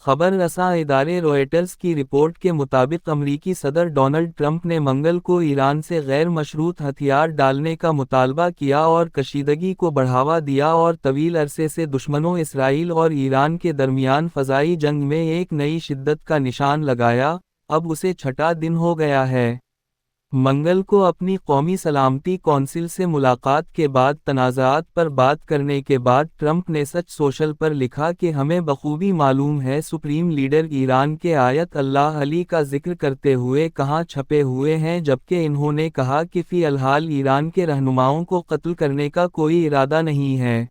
خبر رساں ادارے رویٹرز کی رپورٹ کے مطابق امریکی صدر ڈونلڈ ٹرمپ نے منگل کو ایران سے غیر مشروط ہتھیار ڈالنے کا مطالبہ کیا اور کشیدگی کو بڑھاوا دیا اور طویل عرصے سے دشمنوں اسرائیل اور ایران کے درمیان فضائی جنگ میں ایک نئی شدت کا نشان لگایا۔ اب اسے چھٹا دن ہو گیا ہے۔ منگل کو اپنی قومی سلامتی کونسل سے ملاقات کے بعد تنازعات پر بات کرنے کے بعد ٹرمپ نے سچ سوشل پر لکھا کہ ہمیں بخوبی معلوم ہے سپریم لیڈر ایران کے آیت اللہ علی کا ذکر کرتے ہوئے کہاں چھپے ہوئے ہیں، جبکہ انہوں نے کہا کہ فی الحال ایران کے رہنماؤں کو قتل کرنے کا کوئی ارادہ نہیں ہے۔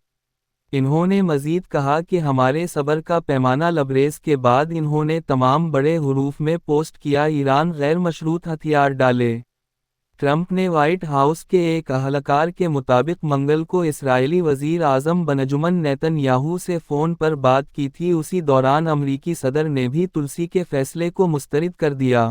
انہوں نے مزید کہا کہ ہمارے صبر کا پیمانہ لبریز کے بعد انہوں نے تمام بڑے حروف میں پوسٹ کیا ایران غیر مشروط ہتھیار ڈالے۔ ٹرمپ نے وائٹ ہاؤس کے ایک اہلکار کے مطابق منگل کو اسرائیلی وزیر اعظم بنجمن نیتن یاہو سے فون پر بات کی تھی۔ اسی دوران امریکی صدر نے بھی تلسی کے فیصلے کو مسترد کر دیا۔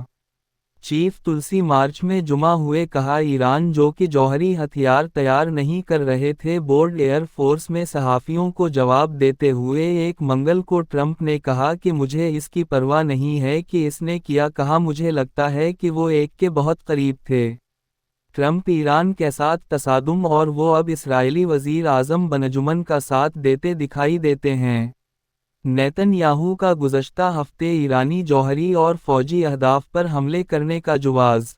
چیف تلسی مارچ میں جمع ہوئے کہا ایران جو کہ جوہری ہتھیار تیار نہیں کر رہے تھے۔ بورڈ ایئر فورس میں صحافیوں کو جواب دیتے ہوئے ایک منگل کو ٹرمپ نے کہا کہ مجھے اس کی پرواہ نہیں ہے کہ اس نے کیا کہا، مجھے لگتا ہے کہ وہ ایک کے بہت قریب تھے۔ ٹرمپ ایران کے ساتھ تصادم اور وہ اب اسرائیلی وزیر اعظم بنجمن کا ساتھ دیتے دکھائی دیتے ہیں۔ نیتن یاہو کا گزشتہ ہفتے ایرانی جوہری اور فوجی اہداف پر حملے کرنے کا جواز۔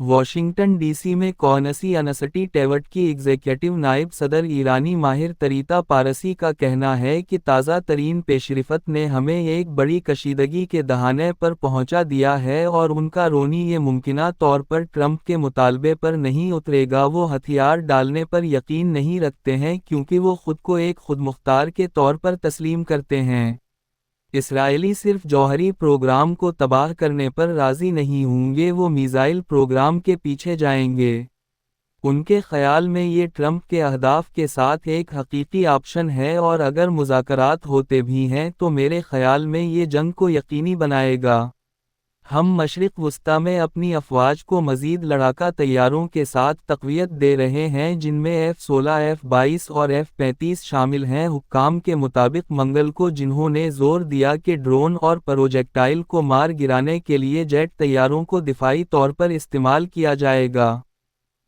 واشنگٹن ڈی سی میں کونسی انسٹی ٹیوٹ کی ایگزیکٹو نائب صدر ایرانی ماہر تریتا پارسی کا کہنا ہے کہ تازہ ترین پیشرفت نے ہمیں ایک بڑی کشیدگی کے دہانے پر پہنچا دیا ہے اور ان کا رونی یہ ممکنہ طور پر ٹرمپ کے مطالبے پر نہیں اترے گا۔ وہ ہتھیار ڈالنے پر یقین نہیں رکھتے ہیں کیونکہ وہ خود کو ایک خود مختار کے طور پر تسلیم کرتے ہیں۔ اسرائیلی صرف جوہری پروگرام کو تباہ کرنے پر راضی نہیں ہوں گے، وہ میزائل پروگرام کے پیچھے جائیں گے۔ ان کے خیال میں یہ ٹرمپ کے اہداف کے ساتھ ایک حقیقی آپشن ہے اور اگر مذاکرات ہوتے بھی ہیں تو میرے خیال میں یہ جنگ کو یقینی بنائے گا۔ ہم مشرق وسطی میں اپنی افواج کو مزید لڑاکا طیاروں کے ساتھ تقویت دے رہے ہیں جن میں F-16 F-22 اور F-35 شامل ہیں۔ حکام کے مطابق منگل کو جنہوں نے زور دیا کہ ڈرون اور پروجیکٹائل کو مار گرانے کے لیے جیٹ طیاروں کو دفاعی طور پر استعمال کیا جائے گا۔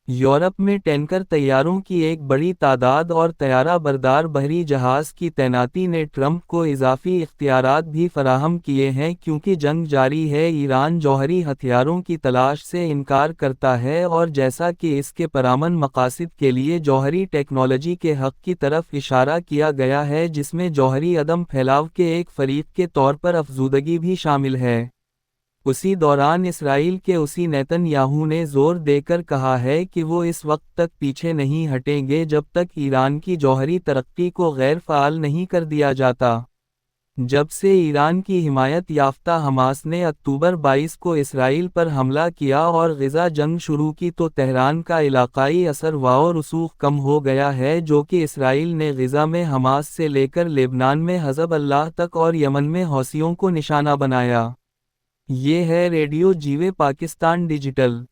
یورپ میں ٹینکر طیاروں کی ایک بڑی تعداد اور طیارہ بردار بحری جہاز کی تعیناتی نے ٹرمپ کو اضافی اختیارات بھی فراہم کیے ہیں کیونکہ جنگ جاری ہے۔ ایران جوہری ہتھیاروں کی تلاش سے انکار کرتا ہے اور جیسا کہ اس کے پرامن مقاصد کے لیے جوہری ٹیکنالوجی کے حق کی طرف اشارہ کیا گیا ہے جس میں جوہری عدم پھیلاؤ کے ایک فریق کے طور پر افزودگی بھی شامل ہے۔ اسی دوران اسرائیل کے اسی نیتن یاہو نے زور دے کر کہا ہے کہ وہ اس وقت تک پیچھے نہیں ہٹیں گے جب تک ایران کی جوہری ترقی کو غیر فعال نہیں کر دیا جاتا۔ جب سے ایران کی حمایت یافتہ حماس نے اکتوبر 22 کو اسرائیل پر حملہ کیا اور غزہ جنگ شروع کی تو تہران کا علاقائی اثر و رسوخ کم ہو گیا ہے، جو کہ اسرائیل نے غزہ میں حماس سے لے کر لبنان میں حزب اللہ تک اور یمن میں حوثیوں کو نشانہ بنایا۔ یہ ہے ریڈیو جیوے پاکستان ڈیجیٹل۔